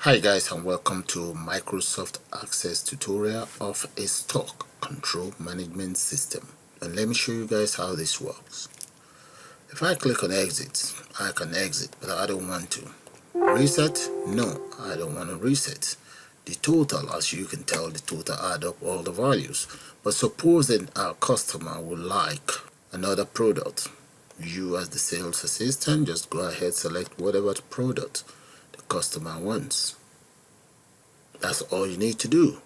Hi guys, and welcome to Microsoft Access tutorial of a stock control management system. And let me show you guys how this works. If I click on exit, I can exit, but I don't want to. Reset? No, I don't want to reset. The total, as you can tell, the total add up all the values. But supposing our customer would like another product, you as the sales assistant just go ahead, select whatever product the customer wants. That's all you need to do.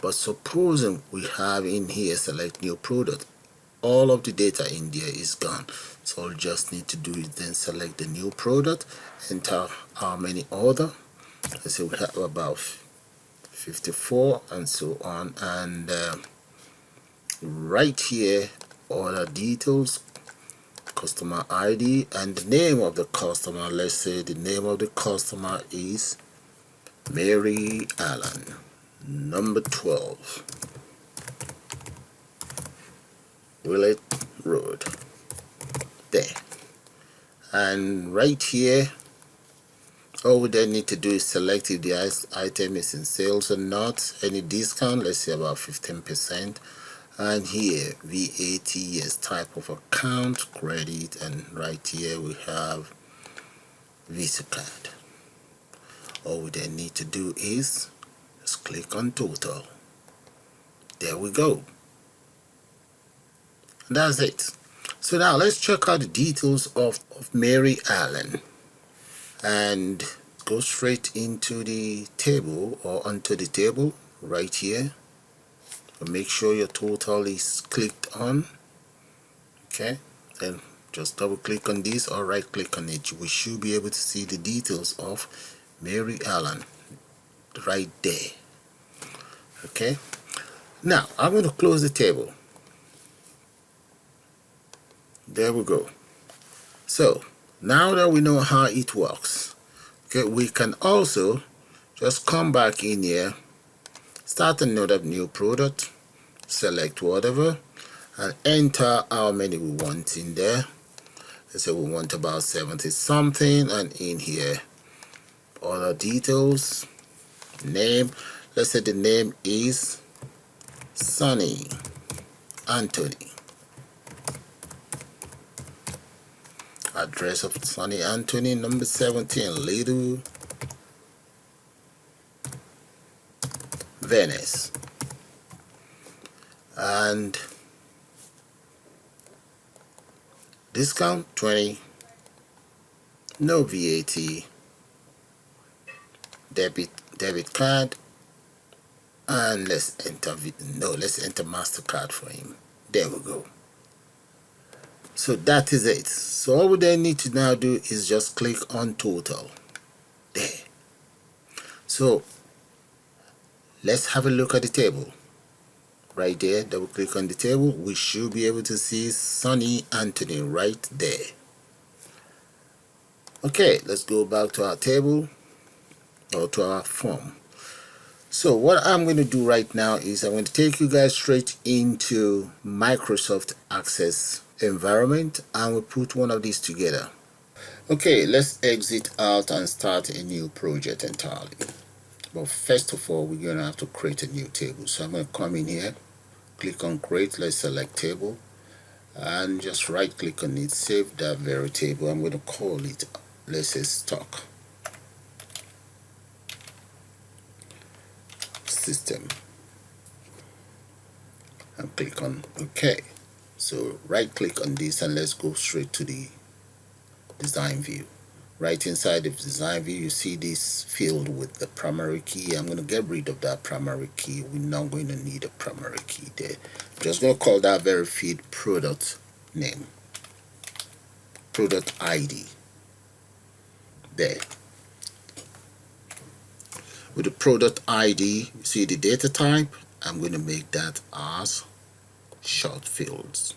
But supposing we have in here select new product, all of the data in there is gone. So all you just need to do is then select the new product, enter how many order. Let's say we have about 54 and so on, and right here order details, customer ID, and the name of the customer. Let's say the name of the customer is Mary Allen, number 12, Willett Road. There. And right here, all we then need to do is select if the item is in sales or not. Any discount, let's say about 15%. And here, VAT, yes, type of account, credit, and right here we have Visa card. All we then need to do is just click on total. There we go. And that's it. So now let's check out the details of Mary Allen and go straight into the table or onto the table right here. So make sure your total is clicked on. Okay, then just double click on this or right click on it. We should be able to see the details of Mary Allen right there. Okay, now I'm going to close the table. There we go. So now that we know how it works, okay, we can also just come back in here, start another new product, select whatever, and enter how many we want in there. Let's say we want about 70 something, and in here other details, name, let's say the name is Sonny Anthony. Address of Sonny Anthony, number 17, Little Venice. And discount 20, no VAT, debit card, and let's enter MasterCard for him. There we go. So that is it. So all we then need to now do is just click on total. There. So let's have a look at the table. Right there, double click on the table. We should be able to see Sonny Anthony right there. Okay, let's go back to our table or to our form. So what I'm going to do right now is I'm going to take you guys straight into Microsoft Access environment, and we'll put one of these together. Okay, let's exit out and start a new project entirely. But first of all, we're going to have to create a new table. So I'm going to come in here, click on create, let's select table, and just right click on it, save that very table. I'm going to call it, let's say, stock system, and click on OK. So right click on this and let's go straight to the design view. Right inside the design view, you see this field with the primary key. I'm going to get rid of that primary key. We're not going to need a primary key there. I'm just going to call that very field product name, product ID. There. With the product ID, you see the data type. I'm going to make that as short fields.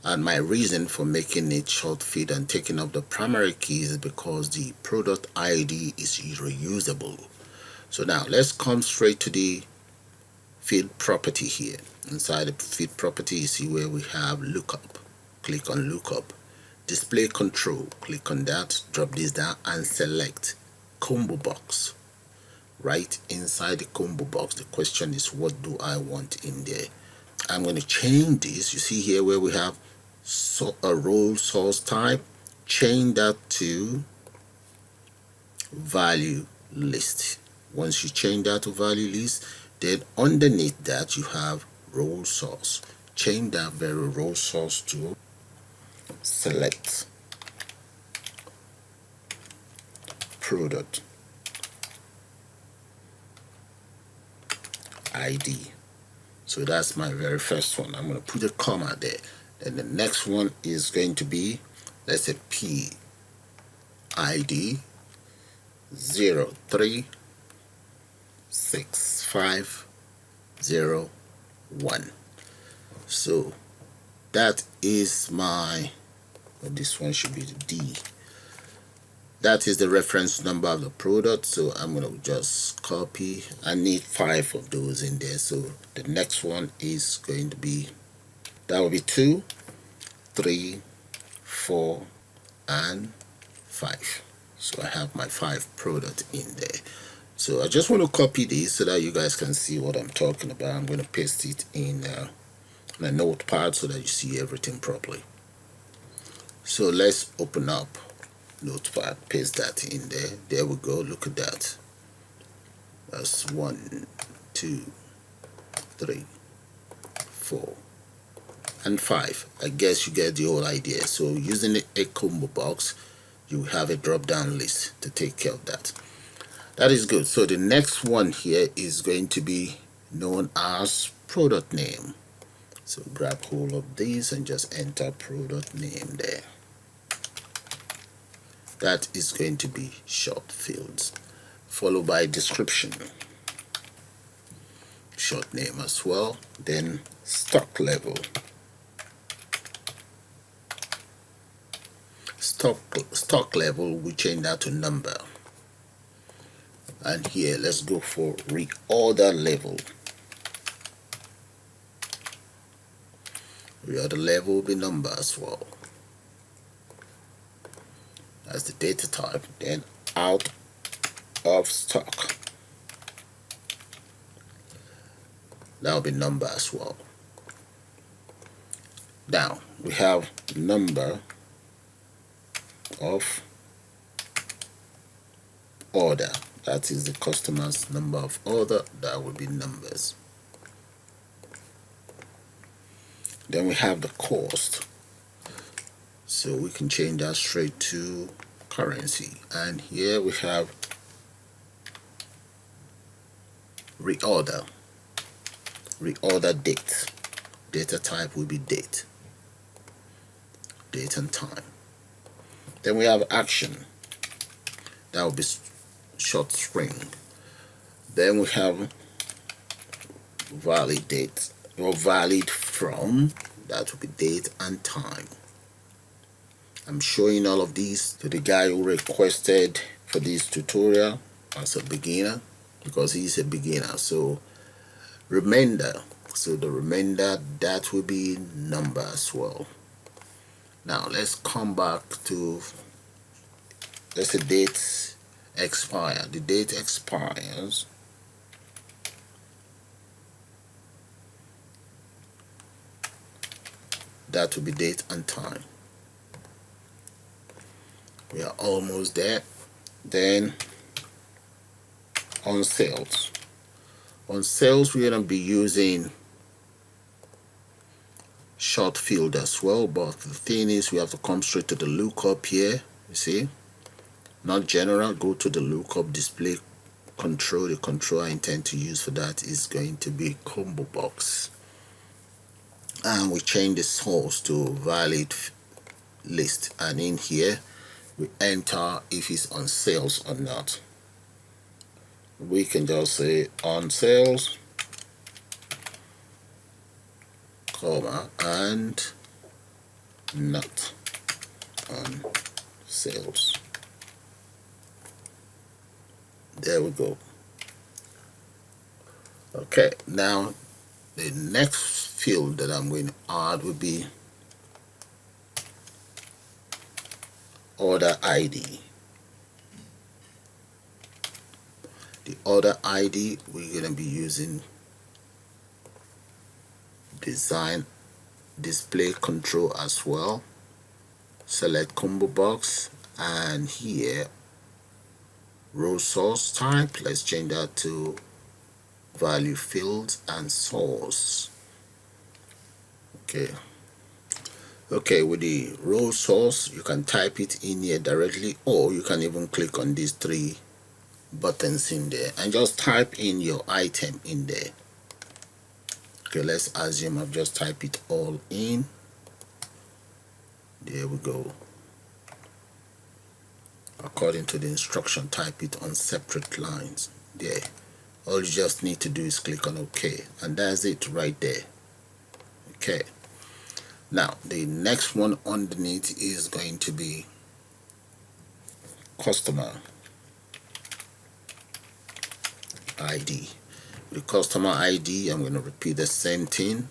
And my reason for making it short field and taking up the primary key is because the product ID is reusable. So now let's come straight to the field property here. Inside the field property, you see where we have lookup. Click on lookup. Display control, click on that, drop this down and select combo box. Right inside the combo box, the question is, what do I want in there? I'm going to change this. You see here where we have a role source type, change that to value list. Once you change that to value list, then underneath that you have role source. Change that very role source to select product ID. So that's my very first one. I'm going to put a comma there. And the next one is going to be, let's say, PID 036501. So that is my, well, this one should be the D. That is the reference number of the product. So I'm going to just copy. I need 5 of those in there. So the next one is going to be, that will be 2, 3, 4, and 5. So I have my 5 product in there. So I just want to copy this so that you guys can see what I'm talking about. I'm going to paste it in a notepad so that you see everything properly. So let's open up Notepad, paste that in there. There we go. Look at that. That's 1, 2, 3, 4, and 5. I guess you get the whole idea. So using a combo box, you have a drop down list to take care of that. That is good. So the next one here is going to be known as product name. So grab hold of this and just enter product name there. That is going to be short fields, followed by description, short name as well, then stock level. Stock level, we change that to number. And here, let's go for reorder level. Reorder level will be number as well. That's the data type. Then out of stock, that will be number as well. Now we have number of order. That is the customer's number of order. That will be numbers. Then we have the cost. So we can change that straight to currency. And here we have reorder. Reorder date. Data type will be date. Date and time. Then we have action. That will be short string. Then we have valid date or valid from. That will be date and time. I'm showing all of these to the guy who requested for this tutorial as a beginner, because he's a beginner. So remainder, so the remainder, that will be number as well. Now let's come back to, let's say date expire. The date expires. That will be date and time. We are almost there. Then on sales. On sales, we're going to be using short field as well, but the thing is we have to come straight to the lookup here. You see, not general, go to the lookup display control. The control I intend to use for that is going to be combo box, and we change the source to valid list, and in here we enter if it's on sales or not. We can just say on sales, comma, and not on sales. There we go. Okay, now the next field that I'm going to add will be order ID. The order ID, we're going to be using design display control as well. Select combo box, and here row source type, let's change that to value fields and source. Okay, with the row source you can type it in here directly, or you can even click on these three buttons in there and just type in your item in there. Okay, let's assume I've just typed it all in. There we go. According to the instruction, type it on separate lines. There, all you just need to do is click on OK, and that's it right there. Okay, now the next one underneath is going to be customer ID. The customer ID, I'm going to repeat the same thing.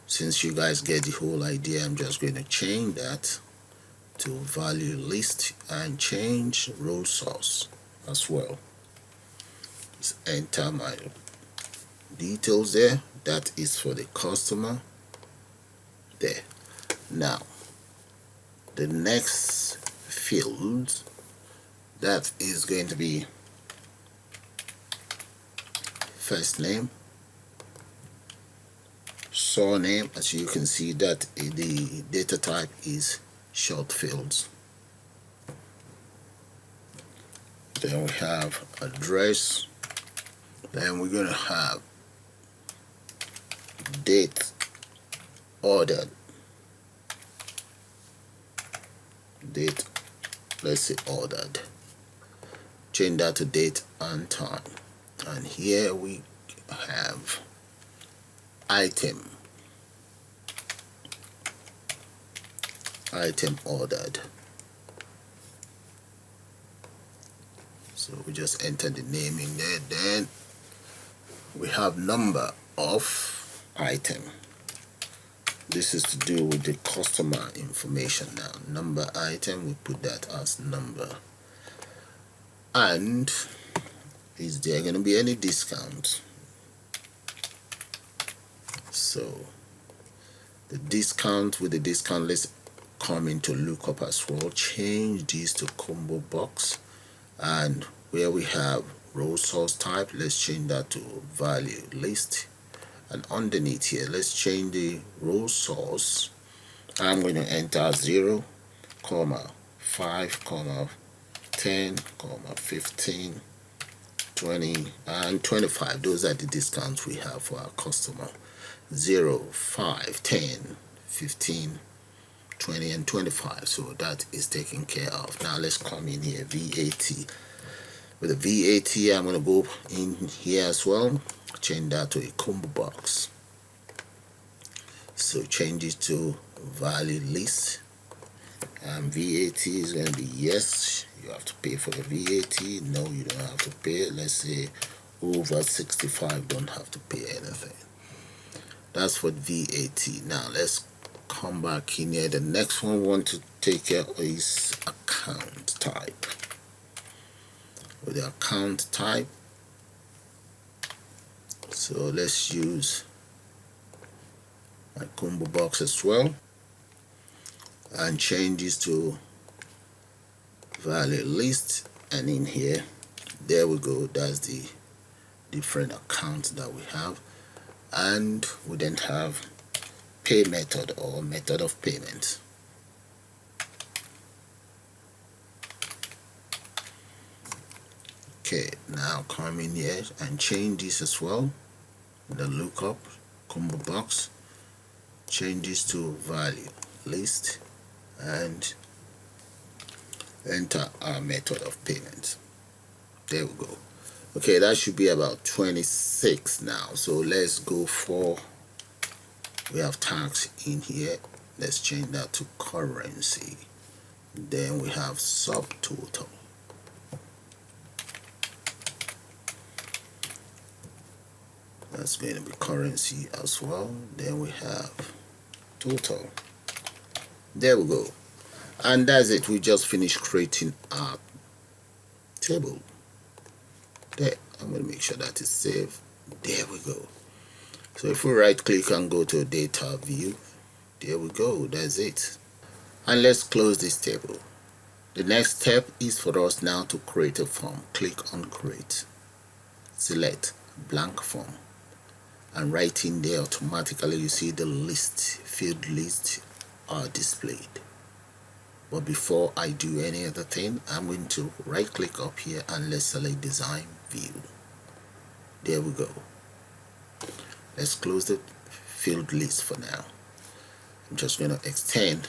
Since you guys get the whole idea, I'm just going to change that to value list and change row source as well. Just enter my details there. That is for the customer there. Now the next field, that is going to be first name, surname. As you can see, that the data type is short fields. Then we have address. Then we're going to have date ordered. Date, let's say ordered. Change that to date and time. And here we have item ordered. So we just enter the name in there. Then we have number of item. This is to do with the customer information. Now number item, we put that as number. And is there going to be any discount? So the discount, with the discount, let's come into lookup as well. Change this to combo box, and where we have row source type, let's change that to value list. And underneath here, let's change the row source. I'm going to enter 0, 5, 10, 15, 20 and 25. Those are the discounts we have for our customer. 0, 5, 10, 15, 20 and 25. So that is taken care of. Now let's come in here, VAT. With the VAT, I'm going to go in here as well, change that to a combo box. So change it to value list, and VAT is going to be yes, you have to pay for the VAT. No, you don't have to pay. Let's say over 65, don't have to pay anything. That's for VAT. Now let's come back in here. The next one we want to take care of is account type. With the account type, so let's use my combo box as well and change this to value list, and in here, there we go, that's the different accounts that we have. And we then have pay method or method of payment. Okay, now come in here and change this as well. The lookup combo box, change this to value list and enter our method of payment. There we go. Okay, that should be about 26 now. So let's go for, we have tax in here. Let's change that to currency. Then we have subtotal. That's going to be currency as well. Then we have total. There we go. And that's it. We just finished creating our table. There, I'm going to make sure that it's saved. There we go. So if we right click and go to data view, there we go, that's it. And let's close this table. The next step is for us now to create a form. Click on create, select blank form, and right in there automatically you see the field list are displayed. But before I do any other thing, I'm going to right click up here and let's select design view. There we go. Let's close the field list for now. I'm just going to extend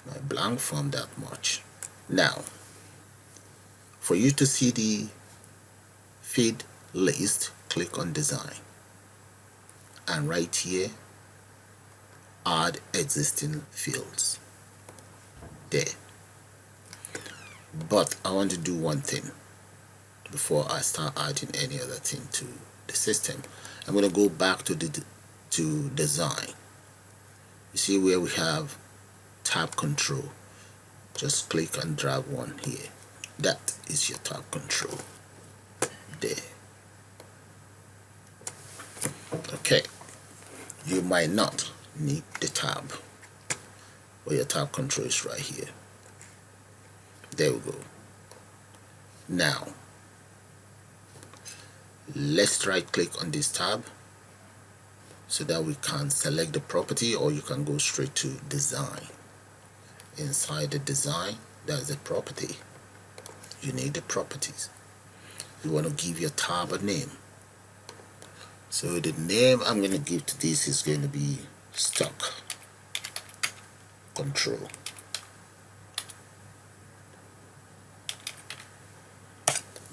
my blank form that much. Now, for you to see the field list, click on design, and right here add existing fields. There. But I want to do one thing before I start adding any other thing to the system. I'm going to go back to design. You see where we have tab control. Just click and drag one here. That is your tab control. There. Okay. You might not need the tab, but your tab control is right here. There we go. Now, let's right click on this tab so that we can select the property, or you can go straight to design. Inside the design, there's a property. You need the properties. You want to give your tab a name. So the name I'm going to give to this is going to be stock control.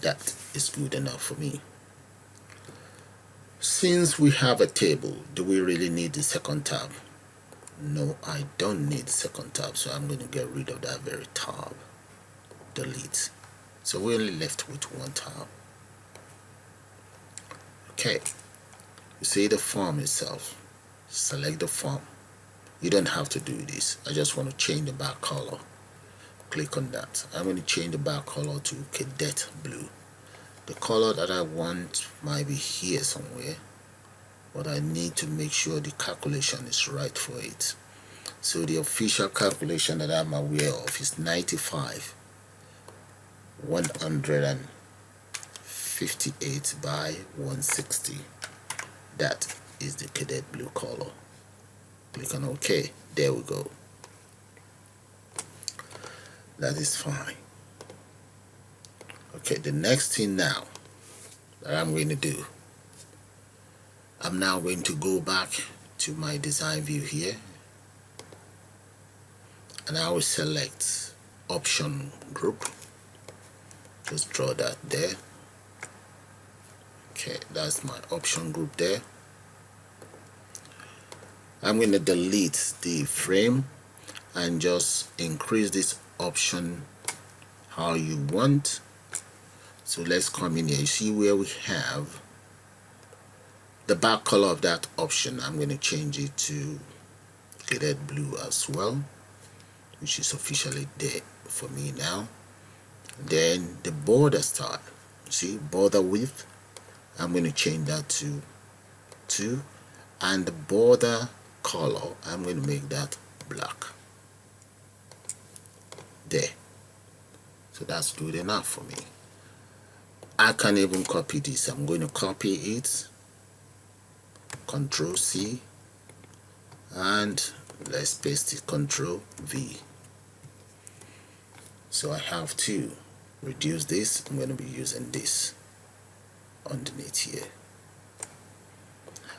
That is good enough for me. Since we have a table, do we really need the second tab? No, I don't need the second tab, so I'm going to get rid of that very tab. Delete. So we're only left with one tab. Okay, you see the form itself. Select the form. You don't have to do this. I just want to change the back color. Click on that. I'm going to change the back color to cadet blue. The color that I want might be here somewhere, but I need to make sure the calculation is right for it. So the official calculation that I'm aware of is 95 158 by 160. That is the cadet blue color. Click on OK. There we go. That is fine. Okay, the next thing now that I'm going to do, I'm now going to go back to my design view here, and I will select option group. Just draw that there. Okay, that's my option group there. I'm going to delete the frame and just increase this option how you want. So let's come in here. You see where we have the back color of that option. I'm going to change it to cadet blue as well, which is officially there for me now. Then the border style, see, border width, I'm going to change that to 2, and the border color, I'm going to make that black. There. So that's good enough for me. I can even copy this. I'm going to copy it, Control C, and let's paste it, Control V. So I have to reduce this. I'm going to be using this underneath here.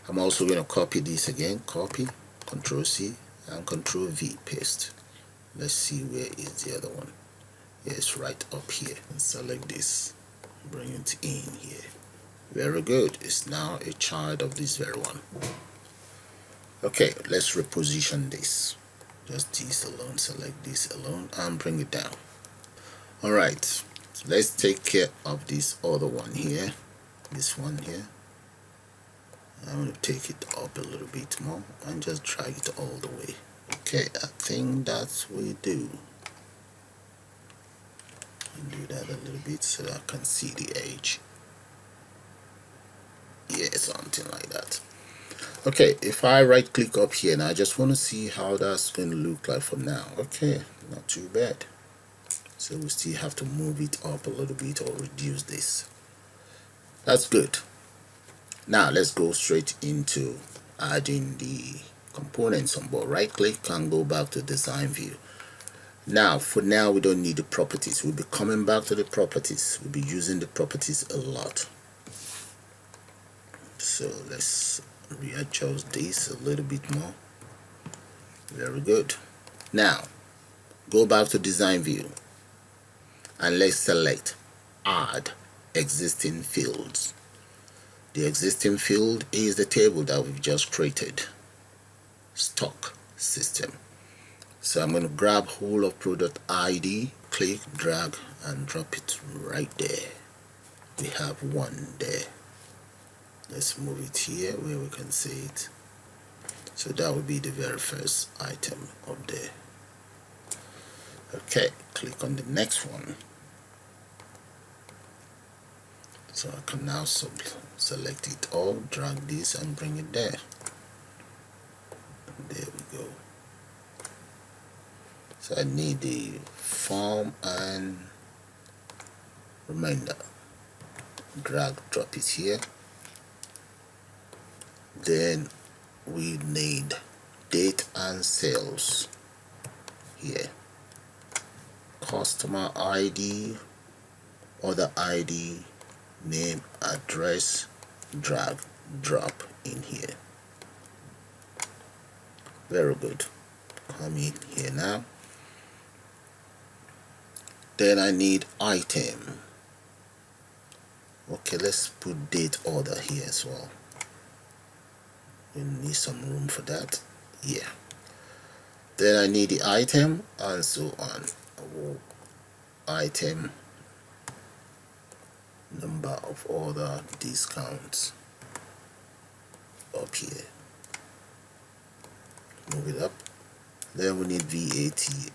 I'm also going to copy this again, copy, Control C, and Control V, paste. Let's see where is the other one. Yeah, it's right up here. And select this, bring it in here. Very good. It's now a child of this very one. Okay, let's reposition this. Just this alone, select this alone, and bring it down. Alright, so let's take care of this other one here. This one here. I'm going to take it up a little bit more and just drag it all the way. Okay, I think that's what we do. And do that a little bit so that I can see the edge. Yeah, something like that. Okay, if I right click up here now, I just want to see how that's going to look like for now. Okay, not too bad. So we still have to move it up a little bit or reduce this. That's good. Now let's go straight into adding the components on board. Right click and go back to design view. Now for now we don't need the properties. We'll be coming back to the properties. We'll be using the properties a lot. So let's readjust this a little bit more. Very good. Now go back to design view and let's select add existing fields. The existing field is the table that we've just created, stock system. So I'm going to grab whole of product ID, click, drag and drop it right there. We have one there. Let's move it here where we can see it. So that will be the very first item up there. Okay, click on the next one. So I can now select it all, drag this and bring it there. There we go. So I need the form and remainder. Drag, drop it here. Then we need date and sales here. Customer ID, order ID, name, address, drag, drop in here. Very good. Come in here now. Then I need item. Okay, let's put date order here as well. We need some room for that. Yeah. Then I need the item and so on. Item, number of order, discounts up here. Move it up. Then we need VAT,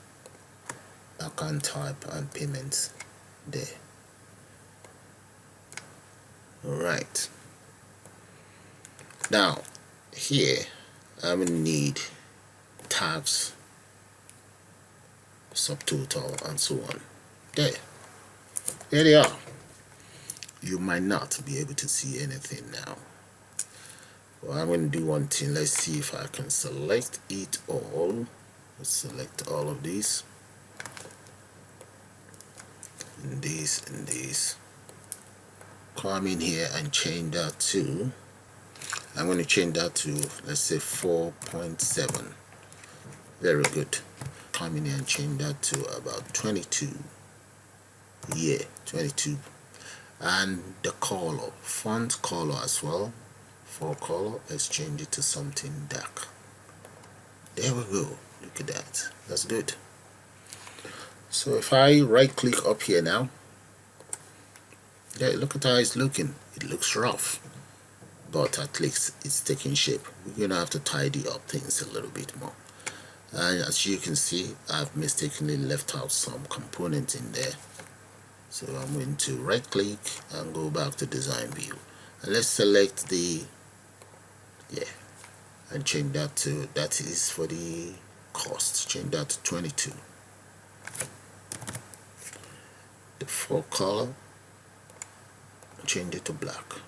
account type and payments there. Alright. Now here I will need tax, subtotal and so on. There they are. You might not be able to see anything now. Well, I'm going to do one thing. Let's see if I can select it all. Let's select all of these and these and these. Come in here and change that to, I'm going to change that to, let's say 4.7. Very good. Come in here and change that to about 22. Yeah, 22. And the color, font color as well. For color, let's change it to something dark. There we go. Look at that. That's good. So if I right click up here now, yeah, look at how it's looking. It looks rough, but at least it's taking shape. We're gonna have to tidy up things a little bit more. And as you can see, I've mistakenly left out some components in there. So I'm going to right click and go back to design view. And let's select the, yeah, and change that to, that is for the cost. Change that to 22. The for color, change it to black.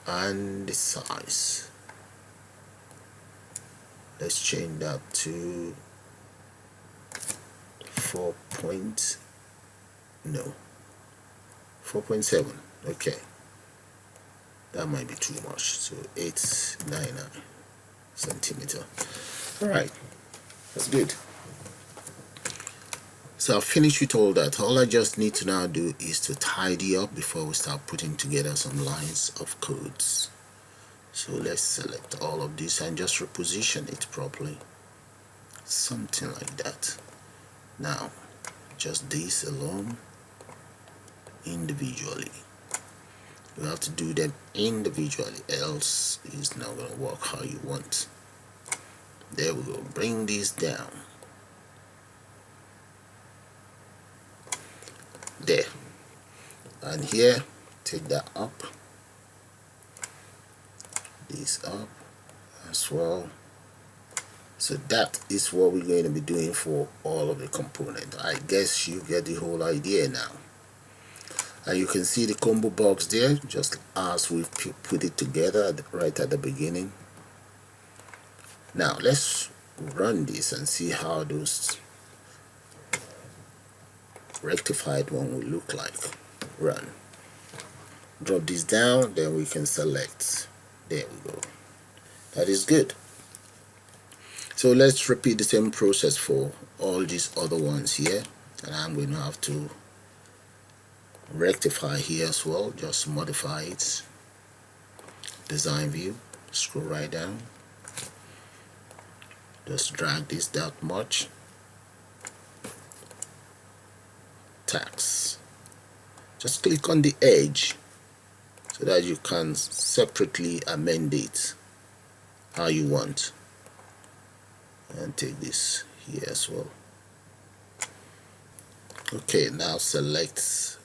And the size, let's change that to 4.7. Okay, that might be too much. So 899 centimeter. All right, that's good. So I've finished with all that. All I just need to now do is to tidy up before we start putting together some lines of codes. So let's select all of this and just reposition it properly. Something like that. Now, just this alone, individually. You have to do them individually, else it's not going to work how you want. There we go. Bring this down. There. And here, take that up, this up as well. So that is what we're going to be doing for all of the components. I guess you get the whole idea now. And you can see the combo box there, just as we put it together right at the beginning. Now let's run this and see how those rectified one will look like. Run. Drop this down, then we can select. There we go. That is good. So let's repeat the same process for all these other ones here, and I'm going to have to rectify here as well. Just modify it. Design view, scroll right down, just drag this that much. Tax, just click on the edge so that you can separately amend it how you want, and take this here as well. Okay, now select,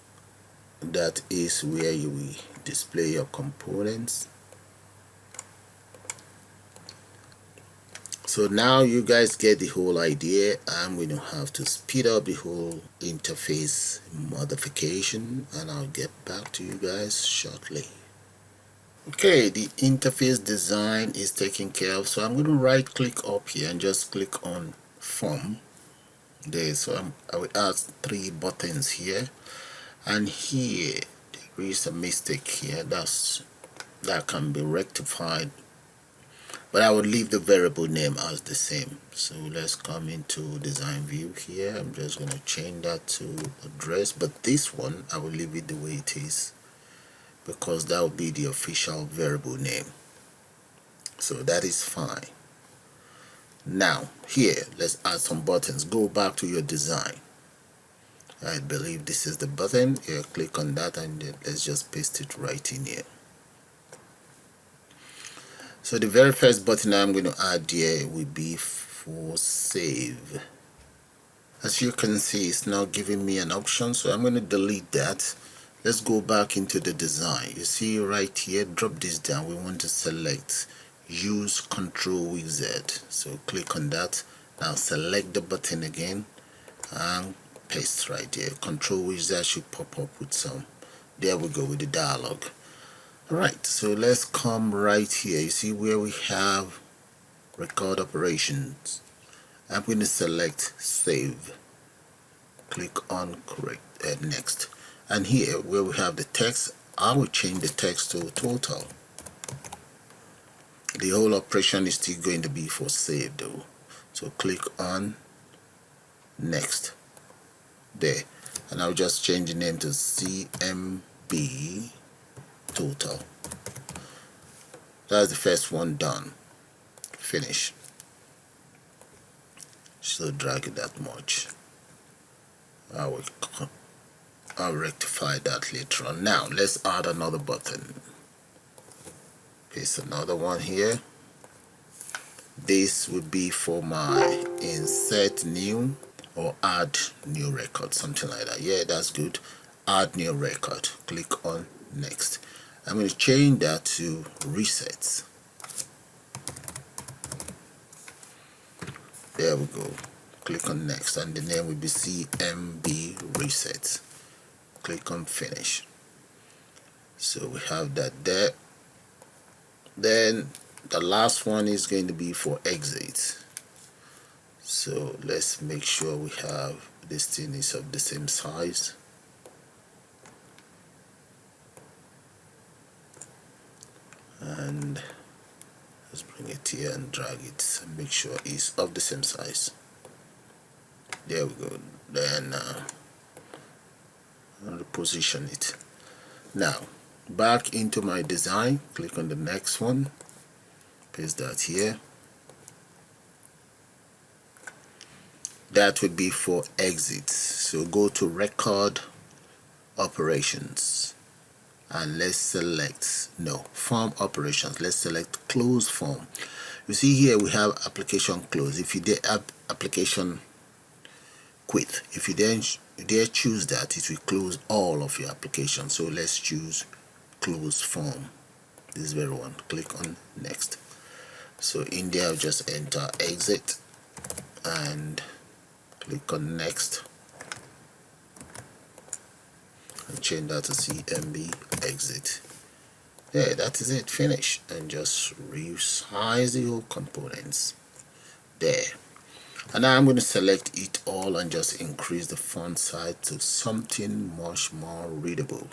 that is where you will display your components. So now you guys get the whole idea. I'm going to have to speed up the whole interface modification, and I'll get back to you guys shortly. Okay, the interface design is taken care of, so I'm going to right click up here and just click on form there. So I will add 3 buttons here, and here there is a mistake here that can be rectified, but I would leave the variable name as the same. So let's come into design view here. I'm just going to change that to address, but this one I will leave it the way it is, because that will be the official variable name. So that is fine. Now here, let's add some buttons. Go back to your design. I believe this is the button. Here, click on that, and let's just paste it right in here. So the very first button I'm going to add here will be for save. As you can see, it's now giving me an option, so I'm going to delete that. Let's go back into the design. You see right here, drop this down. We want to select use Control with Z. So click on that. Now select the button again and paste right there. Control with Z should pop up with some. There we go with the dialog. Alright, so let's come right here. You see where we have record operations. I'm going to select save. Click on correct next. And here where we have the text, I will change the text to total. The whole operation is still going to be for save though. So click on next there, and I'll just change the name to CMB total. That's the first one done. Finish. So drag it that much. I'll rectify that later on. Now let's add another button. Paste another one here. This would be for my insert new or add new record, something like that. Yeah, that's good. Add new record. Click on next. I'm going to change that to resets. There we go. Click on next, and the name will be CMB resets. Click on finish. So we have that there. Then the last one is going to be for exit. So let's make sure we have this thing is of the same size. And let's bring it here and drag it and make sure it's of the same size. There we go. Then I'll position it. Now back into my design, click on the next one, paste that here. That would be for exit. So go to record operations and let's select form operations. Let's select close form. You see here we have application close. If you did application quit, if you then dare choose that, it will close all of your applications. So let's choose close form, this very one. Click on next. So in there, I'll just enter exit and click on next and change that to CMB exit. There, that is it, finish, and just resize the whole components there. And now I'm going to select it all and just increase the font size to something much more readable.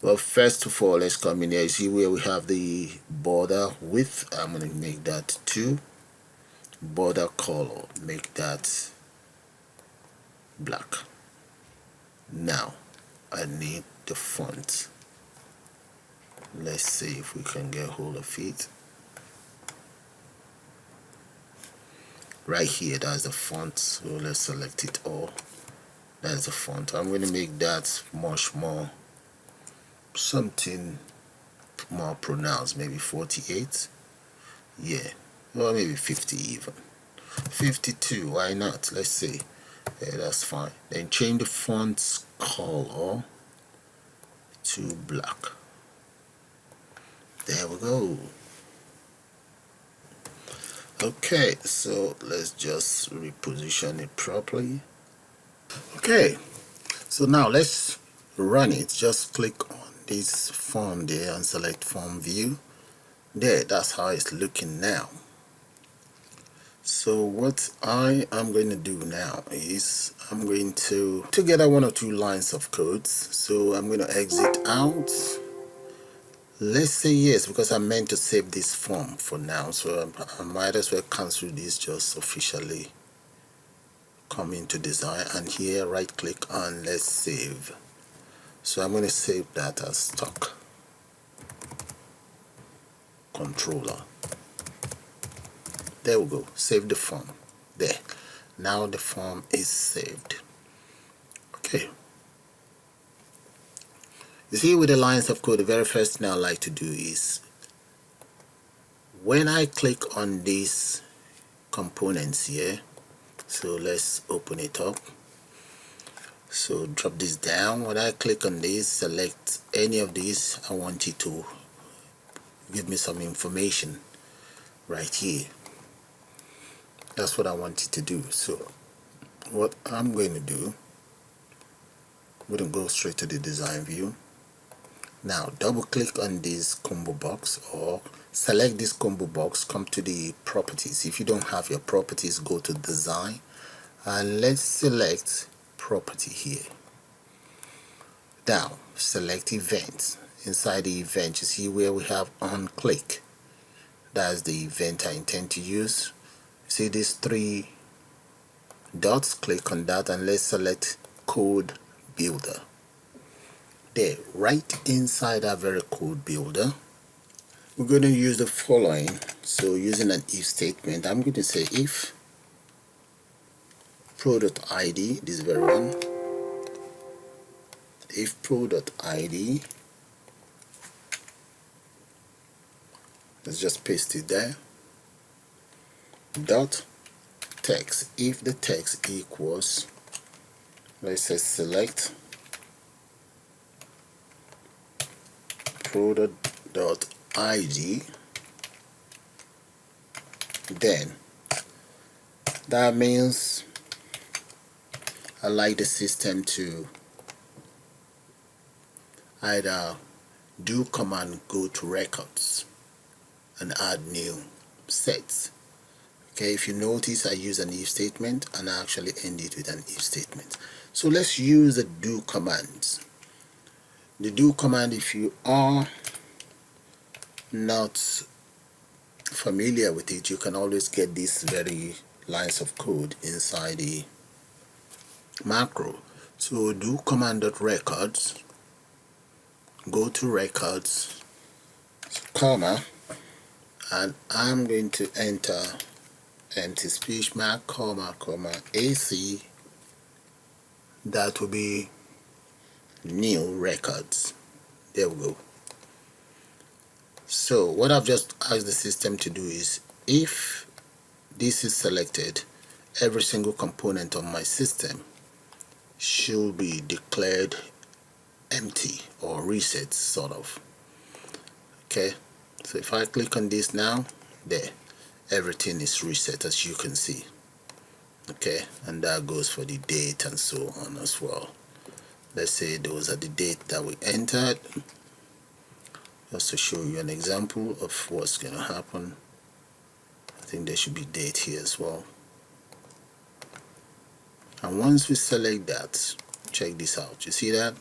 Well, first of all, let's come in here. You see where we have the border width. I'm going to make that 2. Border color, make that black. Now I need the font. Let's see if we can get hold of it. Right here, that's the font. So let's select it all. That's the font. I'm going to make that much more, something more pronounced, maybe 48. Yeah, or maybe 50 even. 52, why not? Let's see. Yeah, that's fine. Then change the font's color to black. There we go. Okay, so let's just reposition it properly. Okay, so now let's run it. Just click on this form there and select form view. There, that's how it's looking now. So what I am going to do now is I'm going to get 1 or 2 lines of codes. So I'm going to exit out. Let's say yes, because I meant to save this form for now. So I might as well cancel this, just officially come into design, and here right click on let's save. So I'm going to save that as stock controller. There we go, save the form. There, now the form is saved. Okay, you see with the lines of code, the very first thing I like to do is when I click on these components here, so let's open it up. So drop this down. When I click on this, select any of these, I want it to give me some information right here. That's what I want it to do. So what I'm going to do, I'm going to go straight to the design view. Now double click on this combo box, or select this combo box, come to the properties. If you don't have your properties, go to design and let's select property here. Now select events. Inside the event, you see where we have on click. That's the event I intend to use. See these 3 dots, click on that and let's select code builder. There, right inside our very code builder, we're going to use the following. So using an if statement, I'm going to say if pro.id, this very one, if pro.id, let's just paste it there, dot text, if the text equals, let's say select pro.id, then that means I like the system to either do command go to records and add new sets. Okay, if you notice, I use an if statement and I actually end it with an if statement. So let's use the do command. The do command, if you are not familiar with it, you can always get these very lines of code inside the macro. So do command.records, go to records, comma, and I'm going to enter empty speech mark, comma, AC. That will be new records. There we go. So what I've just asked the system to do is, if this is selected, every single component on my system should be declared empty or reset sort of. Okay, so if I click on this now, there, everything is reset as you can see. Okay, and that goes for the date and so on as well. Let's say those are the date that we entered, just to show you an example of what's going to happen. I think there should be date here as well. And once we select that, check this out, you see that?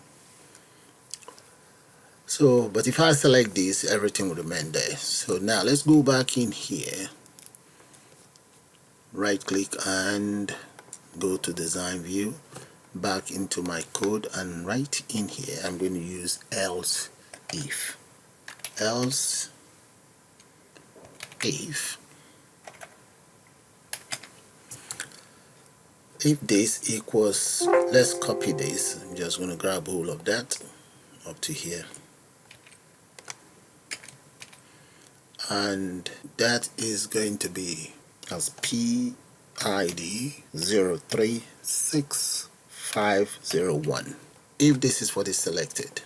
So but if I select this, everything will remain there. So now let's go back in here, right click and go to design view, back into my code, and right in here I'm going to use else if this equals, let's copy this. I'm just going to grab hold of that up to here, and that is going to be as PID 036501. If this is what is selected,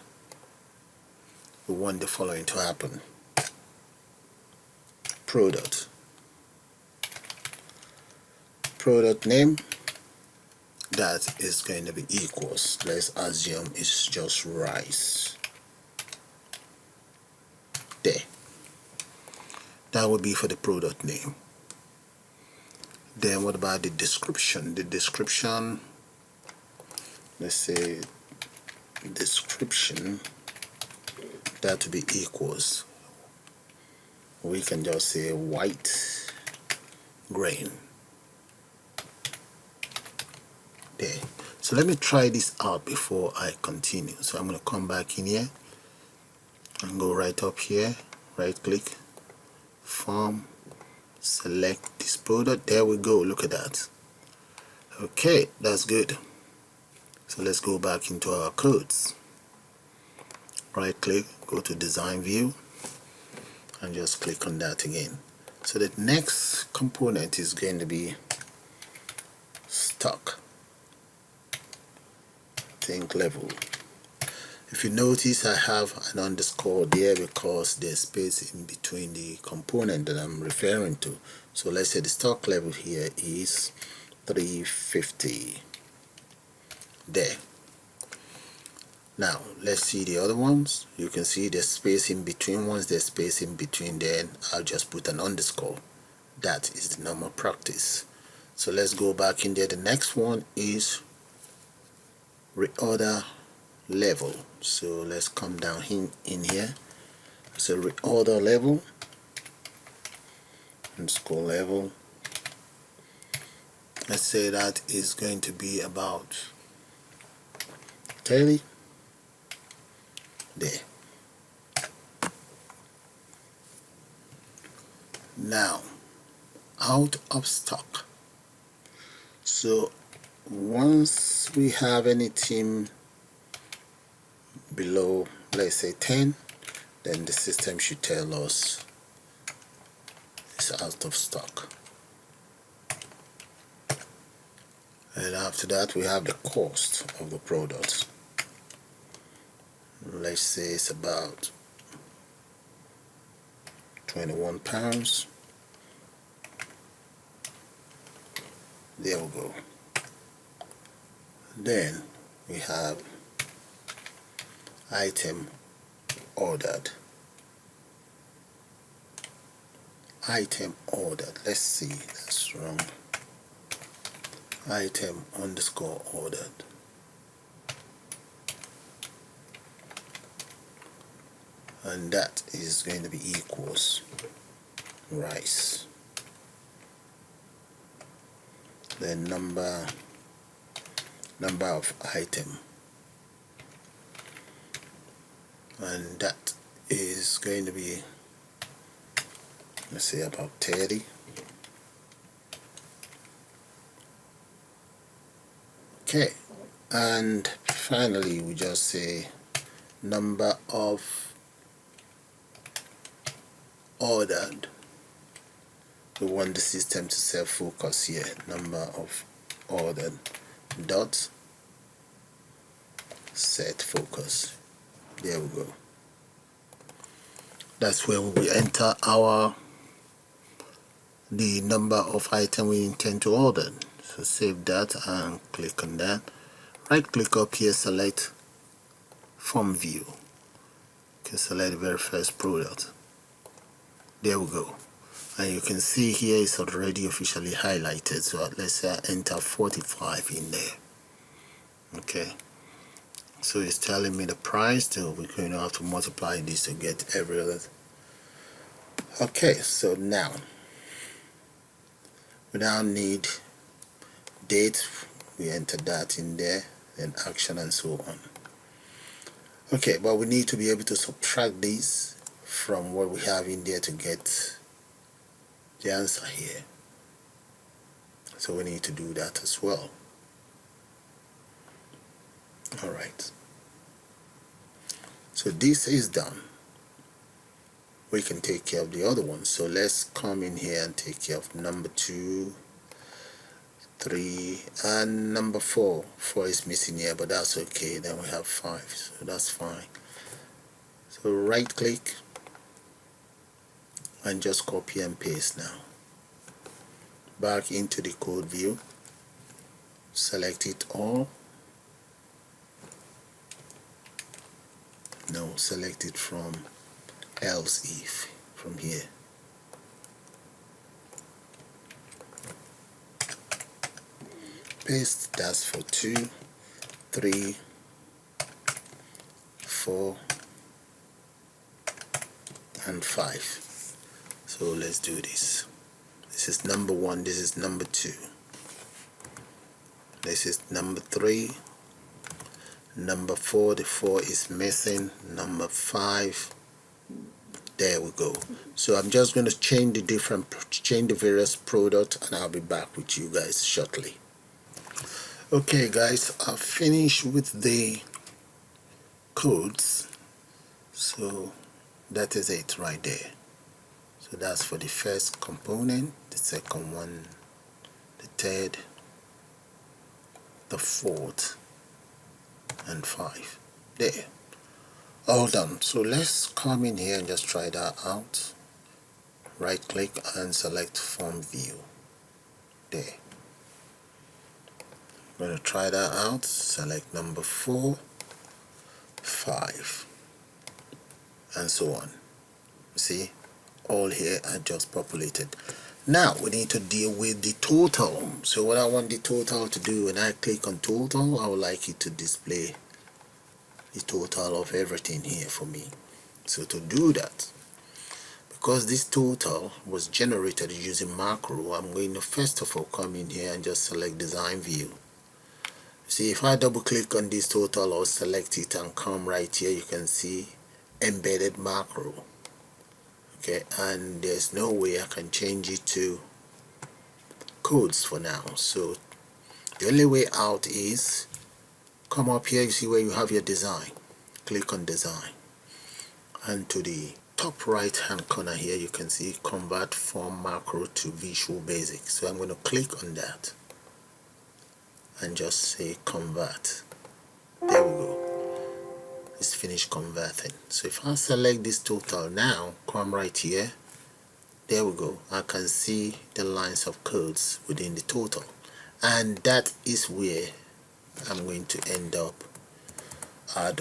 we want the following to happen: product name, that is going to be equals, let's assume it's just rice. There, that would be for the product name. Then what about the description? The description, let's say description, that to be equals, we can just say white grain. There. So let me try this out before I continue. So I'm going to come back in here and go right up here, right click, form, select this product. There we go, look at that. Okay, that's good. So let's go back into our codes, right click, go to design view, and just click on that again. So the next component is going to be stock think level. If you notice, I have an underscore there because there's space in between the component that I'm referring to. So let's say the stock level here is 350. There. Now let's see the other ones. You can see there's space in between. Once there's space in between, then I'll just put an underscore. That is the normal practice. So let's go back in there. The next one is reorder level. So let's come down in here. So reorder level, underscore level. Let's say that is going to be about 30. There. Now, out of stock. So once we have anything below, let's say 10, then the system should tell us it's out of stock. And after that, we have the cost of the product. Let's say it's about £21. There we go. Then we have item ordered. Item ordered. Let's see, that's wrong. Item underscore ordered. And that is going to be equals rice. Then number of item, and that is going to be, let's say, about 30. Okay, and finally we just say number of ordered. We want the system to self-focus here. Number of ordered dot set focus. There we go. That's where we will enter the number of items we intend to order. So save that and click on that. Right click up here, select form view. You can select the very first product. There we go. And you can see here it's already officially highlighted. So let's say I enter 45 in there. Okay. So it's telling me the price. So we're going to have to multiply this to get every other. Okay, so now we now need date. We enter that in there, then action and so on. Okay, but we need to be able to subtract this from what we have in there to get the answer here. So we need to do that as well. Alright, so this is done. We can take care of the other one. So let's come in here and take care of number 2, 3, and number 4. 4 is missing here, but that's okay. Then we have 5, so that's fine. So right click and just copy and paste now. Back into the code view, select it all. No, select it from else if from here. Paste, that's for 2, 3, 4, and 5. So let's do this. This is number 1, this is number 2, this is number 3, number 4, the 4 is missing, number 5. There we go. So I'm just going to change the various product, and I'll be back with you guys shortly. Okay guys, I've finished with the codes. So that is it right there. So that's for the first component, the second one, the third, the fourth, and 5. There. All done. So let's come in here and just try that out. Right click and select form view. There. I'm going to try that out. Select number 4, 5, and so on. See, all here are just populated. Now we need to deal with the total. So what I want the total to do, when I click on total, I would like it to display the total of everything here for me. So to do that, because this total was generated using macro, I'm going to first of all come in here and just select design view. See, if I double click on this total or select it and come right here, you can see embedded macro. Okay, and there's no way I can change it to codes for now. So the only way out is come up here, you see where you have your design, click on design, and to the top right hand corner here you can see convert from macro to Visual Basic. So I'm going to click on that and just say convert. There we go. It's finished converting. So if I select this total now, come right here, there we go. I can see the lines of codes within the total, and that is where I'm going to end up I'm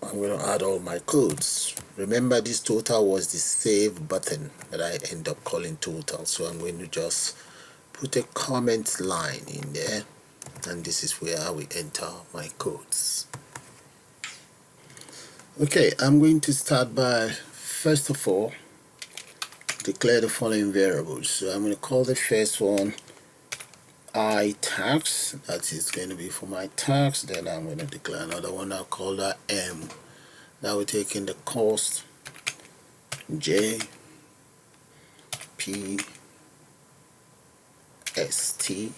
going to add all my codes. Remember, this total was the save button that I end up calling total. So I'm going to just put a comment line in there, and this is where I will enter my codes. Okay, I'm going to start by first of all declare the following variables. So I'm going to call the first one I tax, that is going to be for my tax. Then I'm going to declare another one, I'll call that M. Now we're taking the cost, J, P, S, T.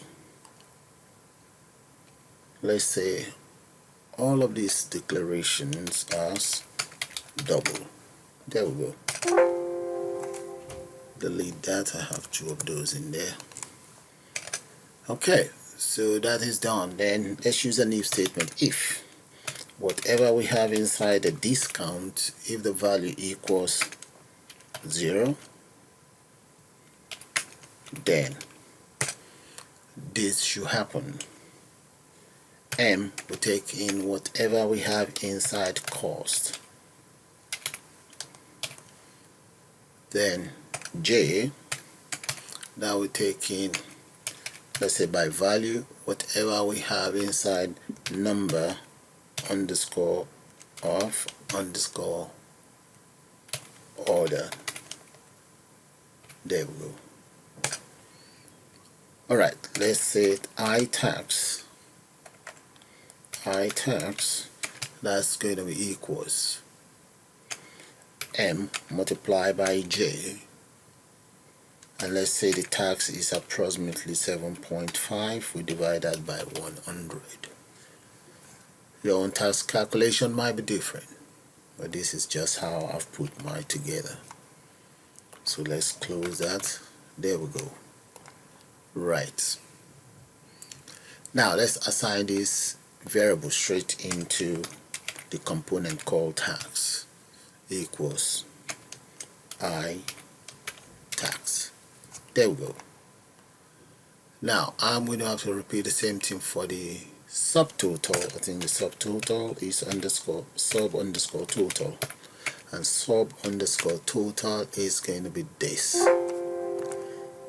Let's say all of these declarations as double. There we go. Delete that, I have 2 of those in there. Okay, so that is done. Then let's use an if statement. If whatever we have inside the discount, if the value equals 0, then this should happen. M will take in whatever we have inside cost. Then J, that will take in, let's say by value, whatever we have inside number underscore of underscore order. There we go. Alright, let's say I tax, that's going to be equals M multiplied by J, and let's say the tax is approximately 7.5. we divide that by 100. Your own tax calculation might be different, but this is just how I've put mine together. So let's close that. There we go. Right, now let's assign this variable straight into the component called tax. Equals I tax. There we go. Now I'm going to have to repeat the same thing for the subtotal. I think the subtotal is sub underscore total, and sub underscore total is going to be this.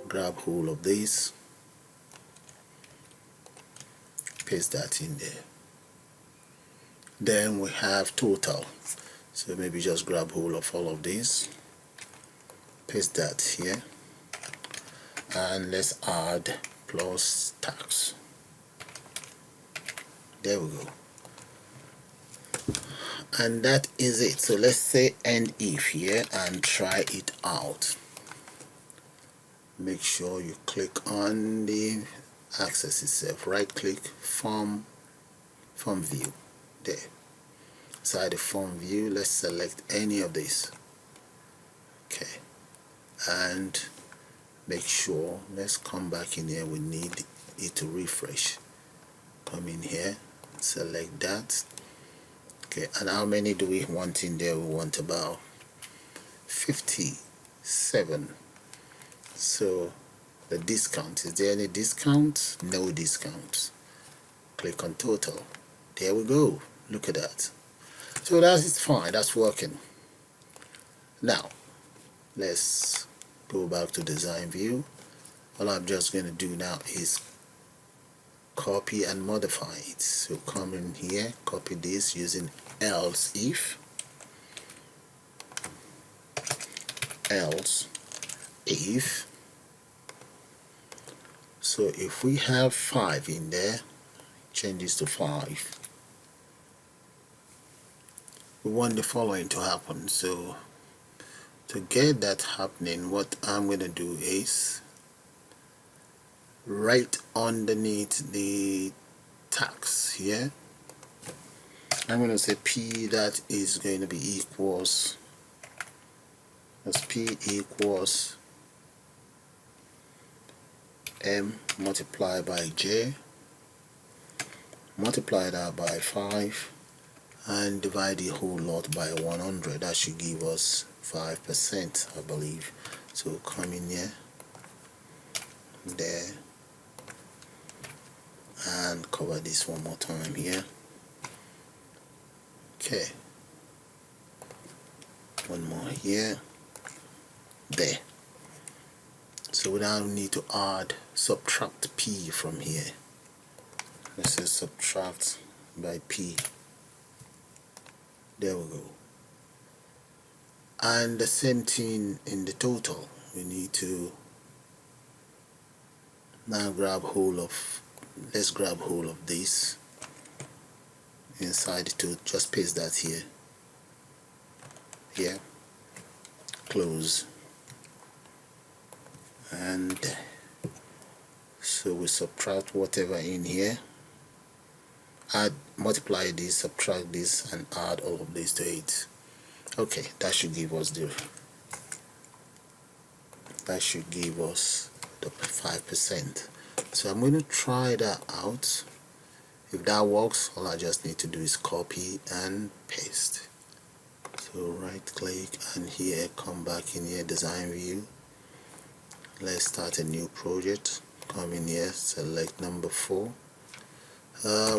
Grab hold of this, paste that in there. Then we have total, so maybe just grab hold of all of these, paste that here, and let's add plus tax. There we go, and that is it. So let's say end if here and try it out. Make sure you click on the access itself, right click, form view. There, inside the form view, let's select any of these. Okay, and make sure, let's come back in here, we need it to refresh. Come in here, select that. Okay, and how many do we want in there? We want about 57. So the discount, is there any discount? No discount. Click on total. There we go. Look at that. So that is fine, that's working. Now let's go back to design view. All I'm just going to do now is copy and modify it. So come in here, copy this using else if so if we have 5 in there, change this to 5. We want the following to happen. So to get that happening, what I'm going to do is right underneath the tax here, I'm going to say P that is going to be equals, as P equals M multiplied by J, multiply that by 5, and divide the whole lot by 100. That should give us 5%, I believe. So come in here, there, and cover this one more time here. Okay, one more here, there. So we now need to subtract P from here. Let's say subtract by P. There we go. And the same thing in the total. We need to now grab hold of, let's grab hold of this inside the total. Just paste that here. Here. Close. And so we subtract whatever in here, add, multiply this, subtract this, and add all of this to it. Okay, that should give us the 5%. So I'm going to try that out If that works, all I just need to do is copy and paste. So right click and here, come back in here, design view. Let's start a new project. Come in here, select number 4.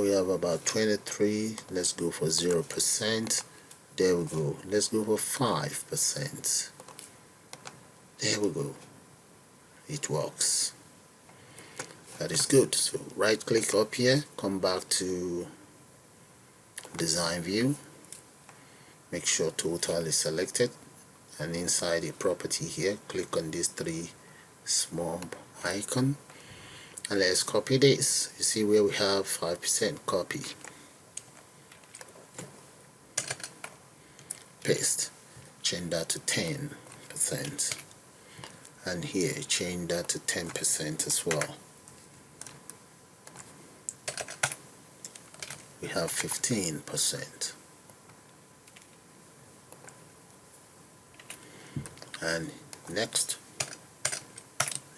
We have about 23. Let's go for 0%. There we go. Let's go for 5%. There we go. It works. That is good. So right click up here, come back to design view, make sure total is selected, and inside the property here, click on these 3 small icon, and let's copy this. You see where we have 5%, copy, paste, change that to 10%, and here change that to 10% as well. We have 15%, and next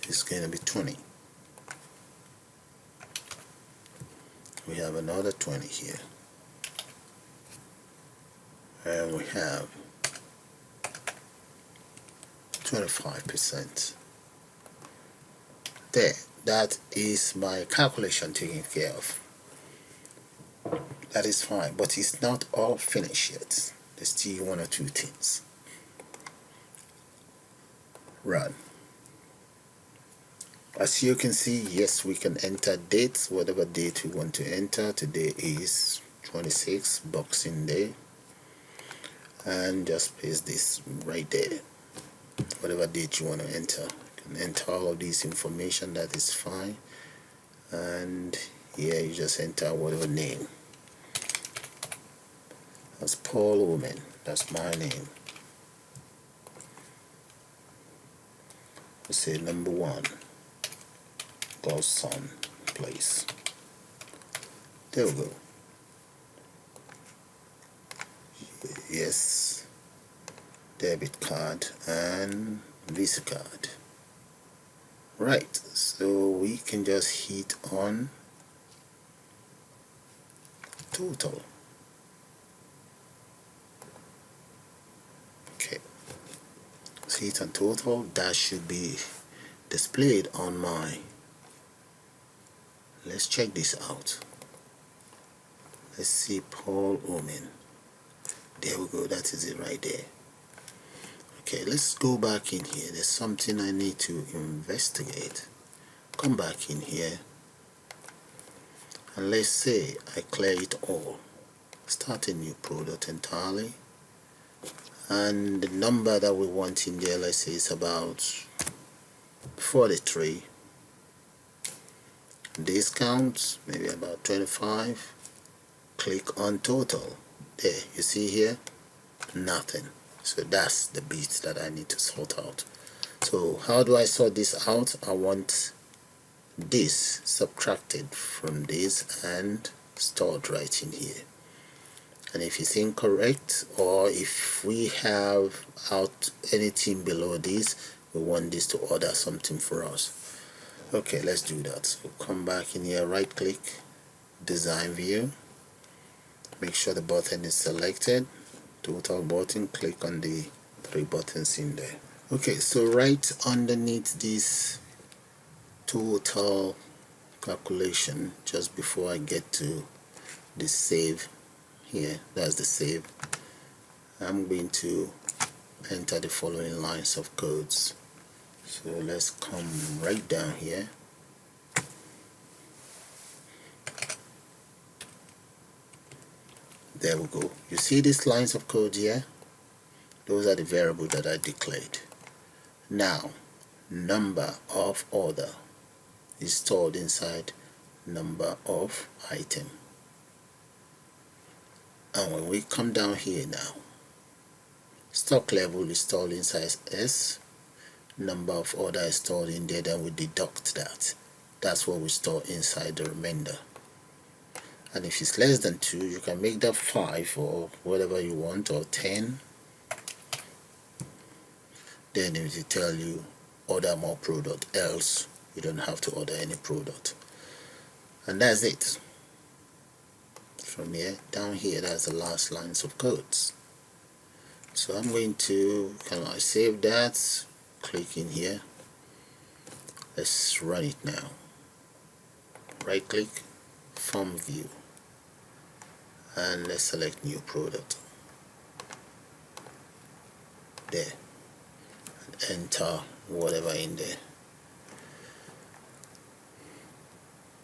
is going to be 20. We have another 20 here, and we have 25%. There, that is my calculation taken care of. That is fine, but it's not all finished yet. There's still 1 or 2 things. Run. As you can see, yes, we can enter dates, whatever date we want to enter. Today is 26, Boxing Day, and just paste this right there. Whatever date you want to enter, you can enter all of this information. That is fine. And here you just enter whatever name. That's Paul Woman. That's my name. Let's say number 1, Godson Place. There we go. Yes, debit card and Visa card. Right, so we can just hit on total. Okay, let's hit on total. That should be displayed on my. Let's check this out. Let's see Paul Omen. There we go, that is it right there. Okay, let's go back in here. There's something I need to investigate. Come back in here, and let's say I clear it all. Start a new product entirely, and the number that we want in there, let's say it's about 43. Discounts, maybe about 25. Click on total. There, you see here, nothing. So that's the bit that I need to sort out. So how do I sort this out? I want this subtracted from this and stored right in here. And if it's incorrect, or if we have out anything below this, we want this to order something for us. Okay, let's do that. So come back in here, right click, design view, make sure the button is selected, total button, click on the 3 buttons in there. Okay, so right underneath this total calculation, just before I get to the save here, that's the save, I'm going to enter the following lines of codes. So let's come right down here. There we go. You see these lines of code here? Those are the variables that I declared. Now, number of order is stored inside number of item. And when we come down here now, stock level is stored inside S, number of order is stored in there, then we deduct that. That's what we store inside the remainder. And if it's less than 2, you can make that 5 or whatever you want, or 10. Then it will tell you order more product, else you don't have to order any product. And that's it. from here down here. That's the last lines of codes. So I'm going to save that, click in here. Let's run it now. Right click, form view, and let's select new product there and enter whatever in there,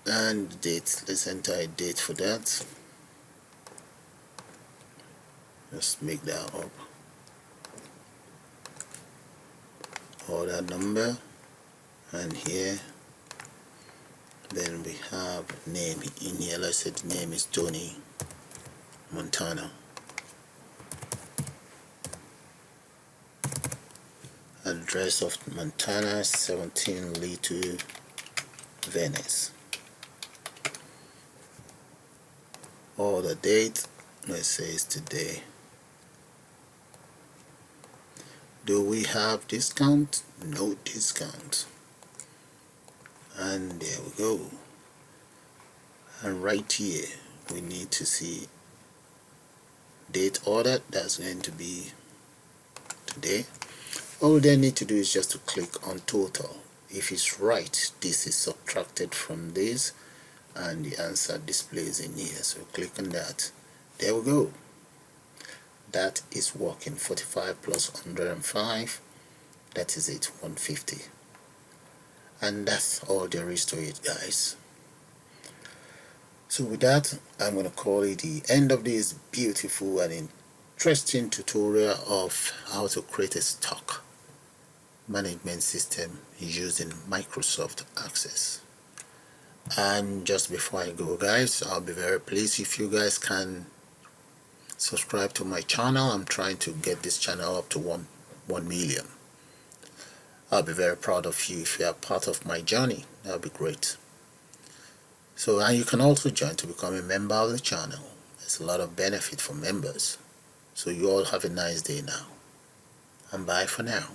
and date. Let's enter a date for that. Let's make that up, order number, and here then we have name in here. Let's say the name is Tony Montana. Address of Montana, 17 Little Venice. Order date, let's say it's today. Do we have discount? No discount. And there we go. And right here we need to see date ordered. That's going to be today. All we then need to do is just to click on total. If it's right, this is subtracted from this and the answer displays in here. So click on that. There we go. That is working. 45 plus 105, that is it, 150. And that's all there is to it, guys. So with that, I'm going to call it the end of this beautiful and interesting tutorial of how to create a stock management system using Microsoft Access. And just before I go, guys, I'll be very pleased if you guys can subscribe to my channel. I'm trying to get this channel up to 1 million. I'll be very proud of you if you are part of my journey. That'll be great. So, and you can also join to become a member of the channel. There's a lot of benefit for members. So you all have a nice day now, and bye for now.